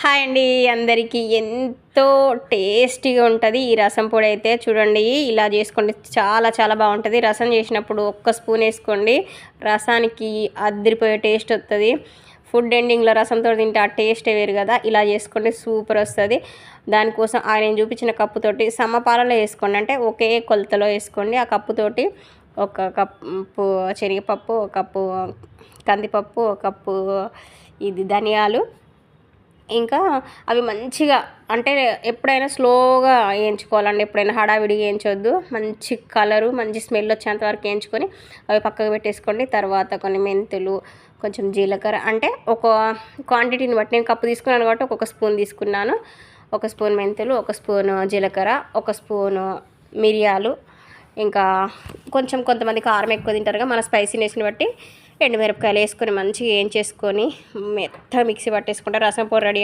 Hi అండి అందరికీ. ఎంతో టేస్టీగా ఉంటుంది ఈ రసం పొడి అయితే. చూడండి ఇలా చేసుకోండి, చాలా చాలా బాగుంటుంది. రసం చేసినప్పుడు ఒక్క స్పూన్ వేసుకోండి, రసానికి అదిరిపోయే టేస్ట్ వస్తుంది. ఫుడ్ ఎండింగ్లో రసంతో తింటే ఆ టేస్టే వేరు కదా. ఇలా చేసుకోండి, సూపర్ వస్తుంది. దానికోసం ఆయన చూపించిన కప్పుతోటి సమపాలలో వేసుకోండి, అంటే ఒకే కొలతలో వేసుకోండి. ఆ కప్పుతోటి ఒక కప్పు శనగపప్పు, ఒక కప్పు కందిపప్పు, ఒక కప్పు ఇది ధనియాలు, ఇంకా అవి మంచిగా అంటే ఎప్పుడైనా స్లోగా వేయించుకోవాలండి. ఎప్పుడైనా హడావిడిగా వేయించొద్దు. మంచి కలరు, మంచి స్మెల్ వచ్చేంత వరకు వేయించుకొని అవి పక్కకు పెట్టేసుకోండి. తర్వాత కొన్ని మెంతులు, కొంచెం జీలకర్ర, అంటే ఒక క్వాంటిటీని బట్టి నేను కప్పు తీసుకున్నాను కాబట్టి ఒక్కొక్క స్పూన్ తీసుకున్నాను. ఒక స్పూన్ మెంతులు, ఒక స్పూన్ జీలకర్ర, ఒక స్పూను మిరియాలు, ఇంకా కొంతమంది కారం ఎక్కువ తింటారుగా, మన స్పైసీనెస్ని బట్టి ఎండుమిరపకాయలు వేసుకొని మంచిగా వేయించేసుకొని మెత్తగా మిక్సీ పట్టేసుకుంటే రసం పొడి రెడీ.